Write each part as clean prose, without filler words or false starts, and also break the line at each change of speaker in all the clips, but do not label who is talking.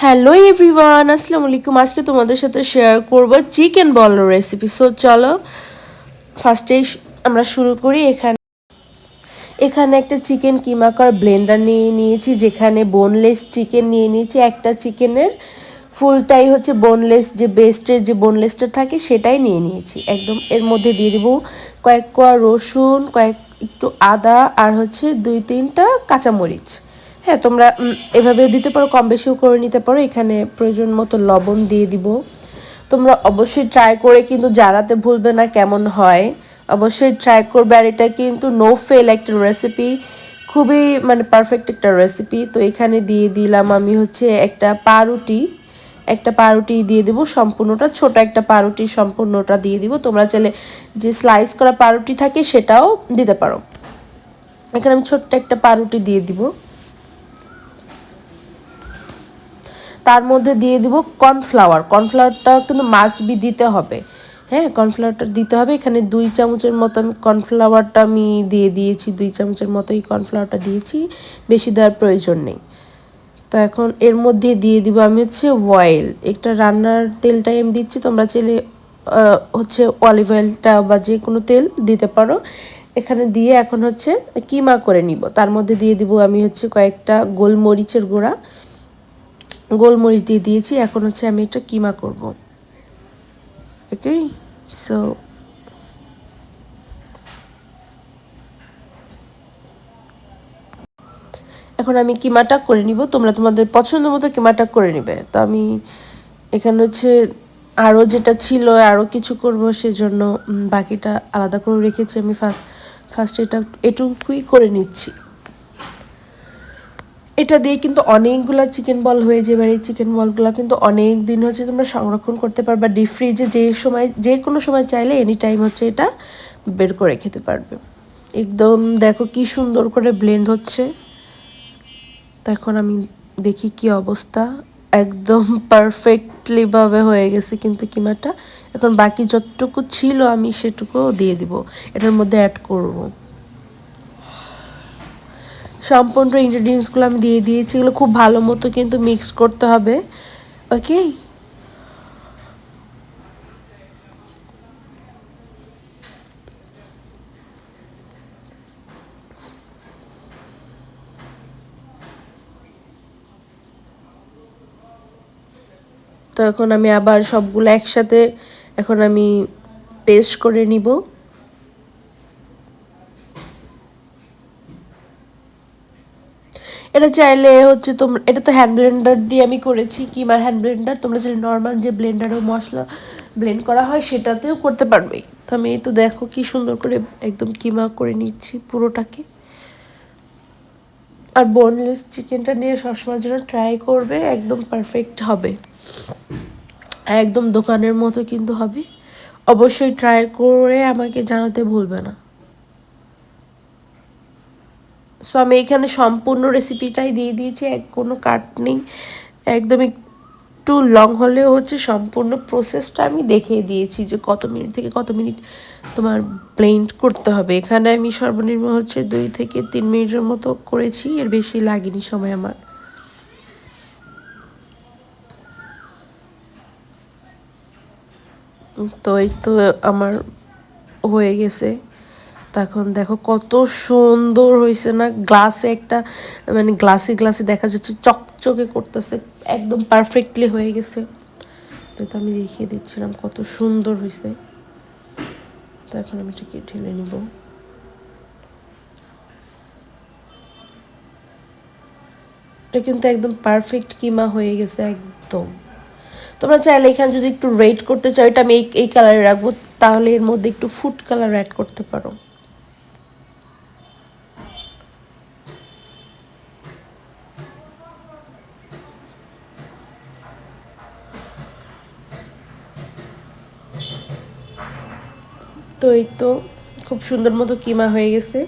Hello everyone, আসসালামু আলাইকুম। আজকে তোমাদের সাথে শেয়ার করব চিকেন বল রেসিপি। সো চলো ফার্স্টেই আমরা শুরু করি। এখানে এখানে একটা চিকেন কিমা করা ব্লেন্ডার নিয়ে নিয়েছি, যেখানে বোনলেস চিকেন নিয়ে নিয়েছি। একটা চিকেনের ফুলটাই হচ্ছে বোনলেস, যে বেস্টের যে বোনলেসটা থাকে সেটাই নিয়ে নিয়েছি একদম। এর মধ্যে দিয়ে দেবো কয়েক কোয়া রসুন, একটু আদা, আর হচ্ছে 2-3টা কাঁচামরিচ। হ্যাঁ, তোমরা এভাবেও দিতে পারো, কম বেশিও করে নিতে পারো। এখানে প্রয়োজন মতো লবণ দিয়ে দিব। তোমরা অবশ্যই ট্রাই করে কিন্তু জানাতে ভুলবে না কেমন হয়। অবশ্যই ট্রাই করবে, আর এটা কিন্তু নো ফেল একটা রেসিপি, খুবই মানে পারফেক্ট একটা রেসিপি। তো এখানে দিয়ে দিলাম আমি হচ্ছে একটা পাউরুটি দিয়ে দেবো সম্পূর্ণটা, ছোট একটা পাউরুটি সম্পূর্ণটা দিয়ে দিব। তোমরা চাইলে যে স্লাইস করা পাউরুটি থাকে সেটাও দিতে পারো। এখানে আমি ছোট্ট একটা পাউরুটি দিয়ে দিব। তার মধ্যে দিয়ে দিব কর্নফ্লাওয়ারটা কিন্তু মাস্ট বি দিতে হবে। হ্যাঁ, কর্নফ্লাওয়ারটা দিতে হবে। এখানে 2 চামচের মতো আমি কর্নফ্লাওয়ারটা আমি দিয়ে দিয়েছি, 2 চামচের মতোই কর্নফ্লাওয়ারটা দিয়েছি, বেশি দেওয়ার প্রয়োজন নেই। তো এখন এর মধ্যে দিয়ে দিব আমি হচ্ছে অয়েল, একটা রান্নার তেলটাই আমি দিচ্ছি। তোমরা চাইলে হচ্ছে অলিভ অয়েলটা বা যে কোনো তেল দিতে পারো। এখানে দিয়ে এখন হচ্ছে কিমা করে নিব। তার মধ্যে দিয়ে দিব আমি হচ্ছে কয়েকটা গোলমরিচ দিয়ে দিয়েছি। এখন হচ্ছে আমি একটা কিমা করব। ওকে, সো এখন আমি কিমাটা করে নিব। তোমরা তোমাদের পছন্দ মতো কিমাটা করে নিবে। তো আমি এখানে হচ্ছে আরও যেটা ছিল, আরও কিছু করব, সেজন্য বাকিটা আলাদা করে রেখেছি। আমি ফার্স্ট এটুকুই করে নিচ্ছি। এটা দিয়ে কিন্তু অনেকগুলো চিকেন বল হয়ে যাবে, আর এই চিকেন বলগুলো কিন্তু অনেক দিন হচ্ছে তোমরা সংরক্ষণ করতে পারবে ডিপ ফ্রিজে, যে কোনো সময় চাইলে এনি টাইম হচ্ছে এটা বের করে খেতে পারবে। একদম দেখো কি সুন্দর করে ব্লেন্ড হচ্ছে। তখন আমি দেখি কি অবস্থা, একদম পারফেক্টলিভাবে হয়ে গেছে কিন্তু কিমাটা। এখন বাকি যতটুকু ছিল আমি সেটুকুও দিয়ে দিব, এটার মধ্যে অ্যাড করব। সম্পূর্ণ ইনগ্রিডিয়েন্টসগুলো আমি দিয়ে দিয়েছি। এগুলো খুব ভালো মতো কিন্তু মিক্স করতে হবে। ওকে, তো এখন আমি আবার সবগুলো একসাথে এখন আমি পেস্ট করে নিব। এটা চাইলে হচ্ছে তোমরা, এটা তো হ্যান্ড ব্লেন্ডার দিয়ে আমি করেছি, কিমার হ্যান্ড ব্লেন্ডার। তোমরা চাইলে নর্মাল যে ব্লেন্ডারও মশলা ব্লেন্ড করা হয় সেটাতেও করতে পারবে। তো আমি এই তো দেখো কি সুন্দর করে একদম কিমা করে নিচ্ছি পুরোটাকে। আর বোনলেস চিকেনটা নিয়ে সবসময় যেন ট্রাই করবে, একদম পারফেক্ট হবে, একদম দোকানের মতো কিন্তু হবে। অবশ্যই ট্রাই করে আমাকে জানাতে ভুলবে না। সো আমি এখানে সম্পূর্ণ রেসিপিটাই দিয়ে দিয়েছি, কোনো কাট নেই। একদম একটু লং হলেও হচ্ছে সম্পূর্ণ প্রসেসটা আমি দেখিয়ে দিয়েছি, যে কত মিনিট থেকে কত মিনিট তোমার ব্লেন্ড করতে হবে। এখানে আমি সর্বনিম্ন হচ্ছে 2 থেকে 3 মিনিটের মতো করেছি, এর বেশি লাগেনি সময় আমার। তো এই তো আমার হয়ে গেছে। তখন দেখো কত সুন্দর হয়েছে না, গ্লাসে একটা মানে গ্লাসে দেখা যাচ্ছে, চকচকে করতেছে, একদম পারফেক্টলি হয়ে গেছে। তো আমি দেখিয়ে দিচ্ছিলাম কত সুন্দর হয়েছে। তো এখন আমি এটাকে ঢেলে নিব। এটা কিন্তু একদম পারফেক্ট কিমা হয়ে গেছে একদম। তোমরা চাইলে এখানে যদি একটু রেড করতে চাও, এটা আমি এই কালারে রাখবো, তাহলে এর মধ্যে একটু ফুড কালার অ্যাড করতে পারো। তো এই তো খুব সুন্দর মতো কিমা হয়ে গেছে,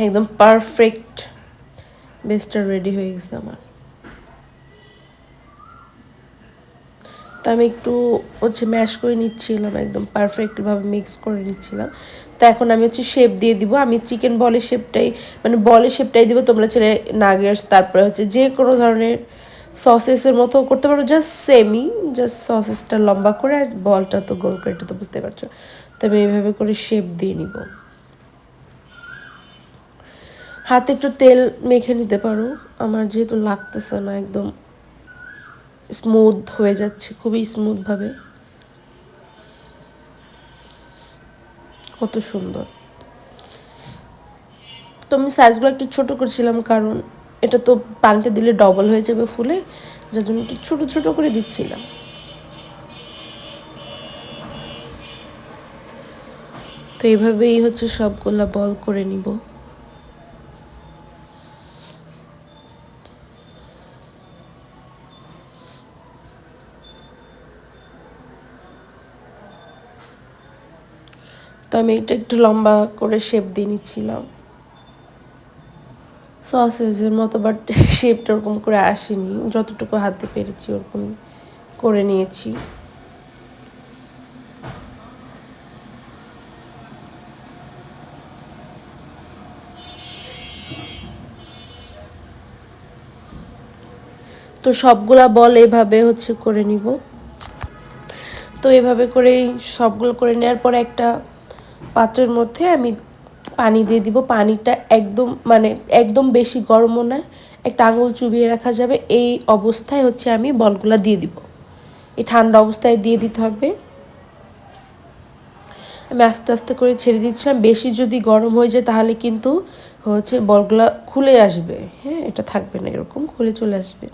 একদম পারফেক্ট বেস্টটা রেডি হয়ে গেছে আমার। তো আমি একটু হচ্ছে ম্যাশ করে নিচ্ছিলাম, একদম পারফেক্টভাবে মিক্স করে নিচ্ছিলাম। তো এখন আমি হচ্ছে শেপ দিয়ে দিব। আমি চিকেন বলের শেপটাই দিব। তোমরা ছেড়ে নাগেটস, তারপরে হচ্ছে যে কোনো ধরনের সসেসের মতো করতে পারো, জাস্ট সেমই, জাস্ট সসেসটা লম্বা করে আর বলটা তো গোল করে, এটা তো বুঝতে পারছো। তো আমি এইভাবে করে শেপ দিয়ে নিব। হাতে একটু তেল মেখে নিতে পারো, আমার যেহেতু লাগতেছে না, একদম স্মুথ হয়ে যাচ্ছে খুবই স্মুথভাবে। কত সুন্দর। তো আমি সাইজগুলো একটু ছোট করছিলাম, কারণ এটা তো পানিতে দিলে ডবল হয়ে যাবে ফুলে, যার জন্য একটু ছোট ছোট করে দিচ্ছিলাম। তো এইভাবেই হচ্ছে সবগুলা বল করে নিব। তো আমি এটা একটু লম্বা করে শেপ দিয়ে নিচ্ছিলাম সসেজের মতো, বাট শেপটা ওরকম করে আসেনি, যতটুকু হাতে পেরেছি ওরকম করে নিয়েছি। তো সবগুলা বল এইভাবে হচ্ছে করে নিব। তো এভাবে করেই সবগুলো করে নেওয়ার পরে একটা পাত্রের মধ্যে আমি পানি দিয়ে দিব। পানিটা একদম মানে একদম বেশি গরমও না, একটা আঙুল চুবিয়ে রাখা যাবে, এই অবস্থায় হচ্ছে আমি বলগুলা দিয়ে দিব। এই ঠান্ডা অবস্থায় দিয়ে দিতে হবে। আমি আস্তে আস্তে করে ছেড়ে দিচ্ছিলাম, বেশি যদি গরম হয়ে যায় তাহলে কিন্তু হচ্ছে বলগুলা খুলে আসবে, হ্যাঁ, এটা থাকবে না, এরকম খুলে চলে আসবে।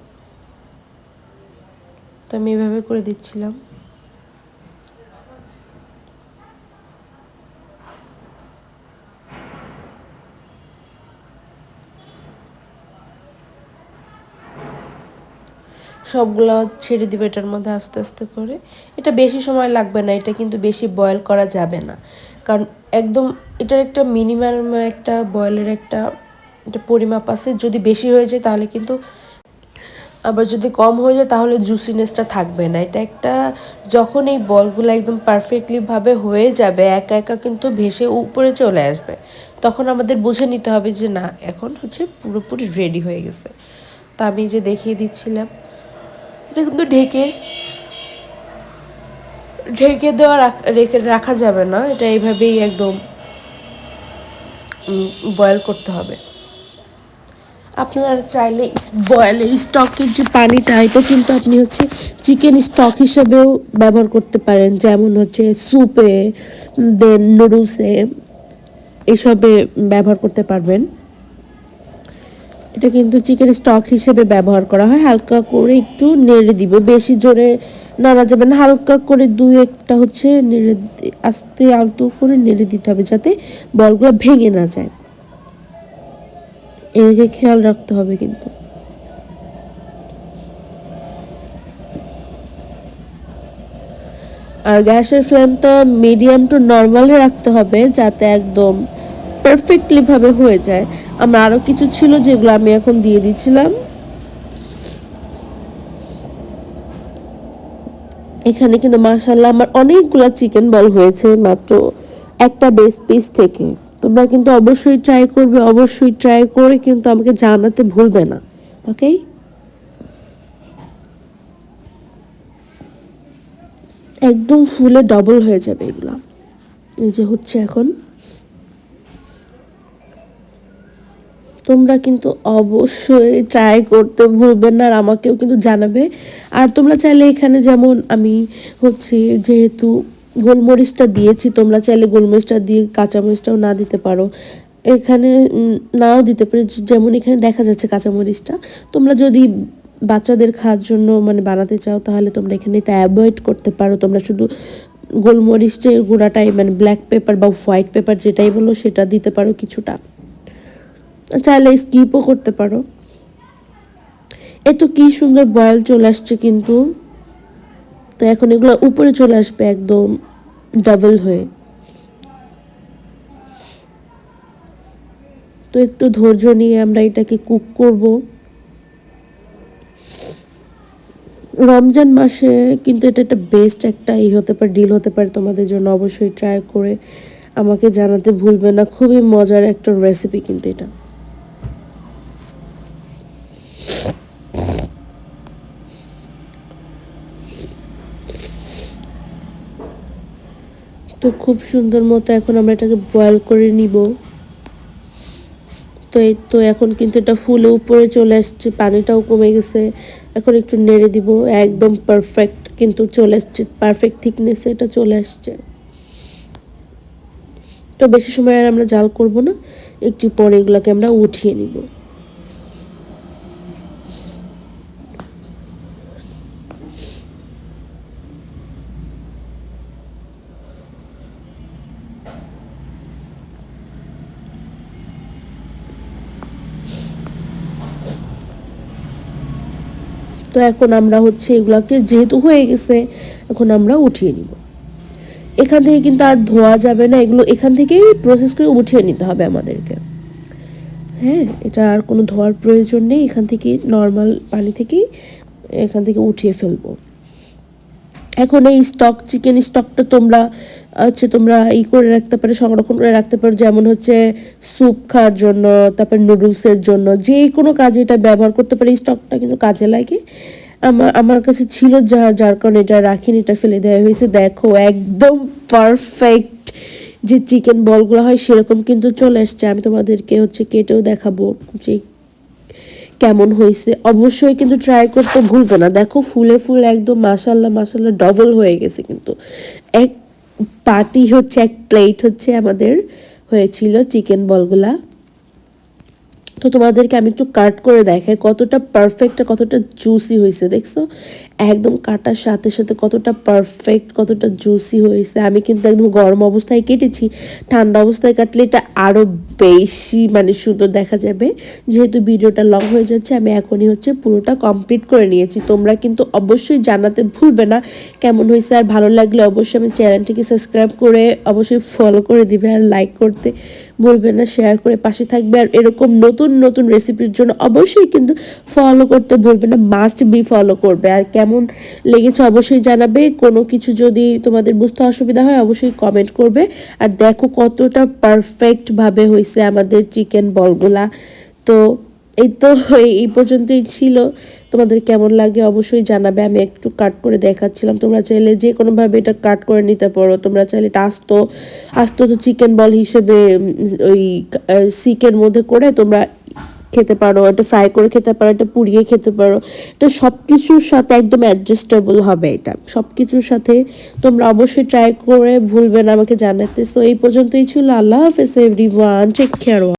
তো আমি এভাবে করে দিচ্ছিলাম। সবগুলো ছেড়ে দিবে এটার মধ্যে আস্তে আস্তে করে। এটা বেশি সময় লাগবে না, এটা কিন্তু বেশি বয়েল করা যাবে না, কারণ একদম এটার একটা মিনিমাম একটা বয়েলের একটা পরিমাপ আছে। যদি বেশি হয়ে যায় তাহলে কিন্তু, আবার যদি কম হয়ে যায় তাহলে জুসিনেসটা থাকবে না। এটা একটা, যখন এই বলগুলো একদম পারফেক্টলিভাবে হয়ে যাবে, একা একা কিন্তু ভেসে উপরে চলে আসবে, তখন আমাদের বুঝে নিতে হবে যে না, এখন হচ্ছে পুরোপুরি রেডি হয়ে গেছে। তা আমি যে দেখিয়ে দিচ্ছিলাম, এটা কিন্তু ঢেকে ঢেকে দেওয়া রেখে রাখা যাবে না, এটা এইভাবেই একদম বয়েল করতে হবে। আপনারা চাইলে বয়েলের স্টকের যে পানিটা, এটা কিন্তু আপনি হচ্ছে চিকেন স্টক হিসেবেও ব্যবহার করতে পারেন, যেমন হচ্ছে স্যুপে, দেন নুডলসে, এসবে ব্যবহার করতে পারবেন। এটা কিন্তু চিকেন স্টক হিসেবে ব্যবহার করা হয়। হালকা করে একটু নেড়ে দিব, বেশি জোরে নাড়া যাবে না, হালকা করে দুই একটা হচ্ছে নেড়ে, আস্তে আলতো করে নেড়ে দিতে হবে যাতে বলগুলো ভেঙে না যায়, এদিকে খেয়াল রাখতে হবে কিন্তু। আর গ্যাসের ফ্লেমটা মিডিয়াম টু নর্মালে রাখতে হবে যাতে একদম পারফেক্টলি ভাবে হয়ে যায়। আমার আরও কিছু ছিল যেগুলো আমি এখন দিয়ে দিচ্ছিলাম। এখানে কিন্তু মাশাআল্লাহ আমার অনেকগুলা চিকেন বল হয়েছে মাত্র একটা বেস পিস থেকে। তোমরা কিন্তু অবশ্যই ট্রাই করবে, অবশ্যই ট্রাই করে কিন্তু আমাকে জানাতে ভুলবে না, ওকে? একদম ফুলে ডবল হয়ে যাবে এগুলা। এই যে হচ্ছে এখন। তোমরা কিন্তু অবশ্যই ট্রাই করতে ভুলবেন না, আর আমাকেও কিন্তু জানাবে। আর তোমরা চাইলে এখানে, যেমন আমি হচ্ছে যেহেতু গোলমরিচটা দিয়েছি, তোমরা চাইলে গোলমরিচটা দিয়ে কাঁচামরিচটাও না দিতে পারো, এখানে নাও দিতে পারো। যেমন এখানে দেখা যাচ্ছে কাঁচামরিচটা, তোমরা যদি বাচ্চাদের খাওয়ার জন্য মানে বানাতে চাও তাহলে তোমরা এখানে এটা অ্যাভয়েড করতে পারো। তোমরা শুধু গোলমরিচের গুঁড়াটাই, মানে ব্ল্যাক পেপার বা হোয়াইট পেপার যেটাই বলো সেটা দিতে পারো কিছুটা, চাইলে স্কিপও করতে পারো। এ তো কি সুন্দর বয়েল চলে আসছে কিন্তু। তো এখন এগুলো উপরে চলে আসবে একদম ডাবল হয়ে। তো একটু ধৈর্য নিয়ে আমরা এটাকে কুক করব। রমজান মাসে কিন্তু এটা একটা বেস্ট একটা হতে পারে, ডিল হতে পারে তোমাদের জন্য। অবশ্যই ট্রাই করে আমাকে জানাতে ভুলবে না, খুবই মজার একটা রেসিপি কিন্তু এটা। তো খুব সুন্দর মতো এখন আমরা এটাকে বয়েল করে নিব। তো এই তো এখন কিন্তু এটা ফুলে উপরে চলে আসছে, পানিটাও কমে গেছে। এখন একটু নেড়ে দিব, একদম পারফেক্ট কিন্তু চলে আসছে, পারফেক্ট থিকনেসে এটা চলে আসছে। তো বেশি সময় আর আমরা জাল করব না, একটু পরে এগুলোকে আমরা উঠিয়ে নিব। তো এখন আমরা হচ্ছে এগুলাকে যেহেতু হয়ে গেছে, এখন আমরা উঠিয়ে নিব। এখান থেকে কিন্তু আর ধোয়া যাবে না, এগুলো এখান থেকেই প্রসেস করে উঠিয়ে নিতে হবে আমাদেরকে। হ্যাঁ, এটা আর কোনো ধোয়ার প্রয়োজন নেই, এখান থেকে নর্মাল পানি থেকেই এখান থেকে উঠিয়ে ফেলবো। এখন এই চিকেন স্টকটা তোমরা করে রাখতে পারো, সংরক্ষণ করে রাখতে পারো, যেমন হচ্ছে স্যুপ খাওয়ার জন্য, তারপর নুডলসের জন্য, যে কোনো কাজে এটা ব্যবহার করতে পারি। স্টকটা কিন্তু কাজে লাগে। আমার কাছে ছিল, যার কারণে এটা রাখিনি, এটা ফেলে দেওয়া হয়েছে। দেখো একদম পারফেক্ট যে চিকেন বলগুলো হয় সেরকম কিন্তু চলে আসছে। আমি তোমাদেরকে হচ্ছে কেটেও দেখাবো যে কেমন হয়েছে। অবশ্যই কিন্তু ট্রাই করতে ভুলবে না। দেখো ফুলে ফুলে একদম মাশাল্লাহ মাশাল্লাহ ডবল হয়ে গেছে কিন্তু। এক এক প্লেট হচ্ছে আমাদের হয়েছিল চিকেন বলগুলা। তো তোমাদেরকে আমি একটু কাট করে দেখাই কতটা পারফেক্ট, কতটা জুসি হয়েছে। দেখছো একদম কাটার সাথে সাথে কতটা পারফেক্ট, কতটা জুসি হয়েছে। আমি কিন্তু একদম গরম অবস্থায় কেটেছি, ঠান্ডা অবস্থায় কাটলে এটা আরও বেশি সুন্দর দেখা যাবে। যেহেতু ভিডিওটা লং হয়ে যাচ্ছে, আমি এখনই হচ্ছে পুরোটা কমপ্লিট করে নিয়েছি। তোমরা কিন্তু অবশ্যই জানাতে ভুলবে না কেমন হয়েছে, আর ভালো লাগলে অবশ্যই আমি চ্যানেলটিকে সাবস্ক্রাইব করে অবশ্যই ফলো করে দিবে, আর লাইক করতে ভুলবে না, শেয়ার করে পাশে থাকবে। আর এরকম নতুন নতুন রেসিপির জন্য অবশ্যই কিন্তু ফলো করতে ভুলবে না, মাস্ট বি ফলো করবে। আর কেমন লেগেছে অবশ্যই জানাবে। কোনো কিছু যদি তোমাদের বুঝতে অসুবিধা হয় অবশ্যই কমেন্ট করবে। আর দেখো কতটা পারফেক্টভাবে হয়েছে আমাদের চিকেন বলগুলা। তো এই তো এই পর্যন্তই ছিল। তোমাদের কেমন লাগে অবশ্যই জানাবে। আমি একটু কাট করে দেখাচ্ছিলাম, তোমরা চাইলে যে কোনোভাবে এটা কাট করে নিতে পারো। তোমরা চাইলে এটা আস্ত আস্ত তো চিকেন বল হিসেবে ওই সিকের মধ্যে করে তোমরা খেতে পারো, এটা ফ্রাই করে খেতে পারো, এটা পুড়িয়ে খেতে পারো। এটা সব কিছুর সাথে একদম অ্যাডজাস্টেবল হবে। এটা সব কিছুর সাথে তোমরা অবশ্যই ট্রাই করে ভুলবে না আমাকে জানাতে। তো এই পর্যন্তই ছিল। আল্লাহ হাফেজ এভরিওয়ান, টেক কেয়ার।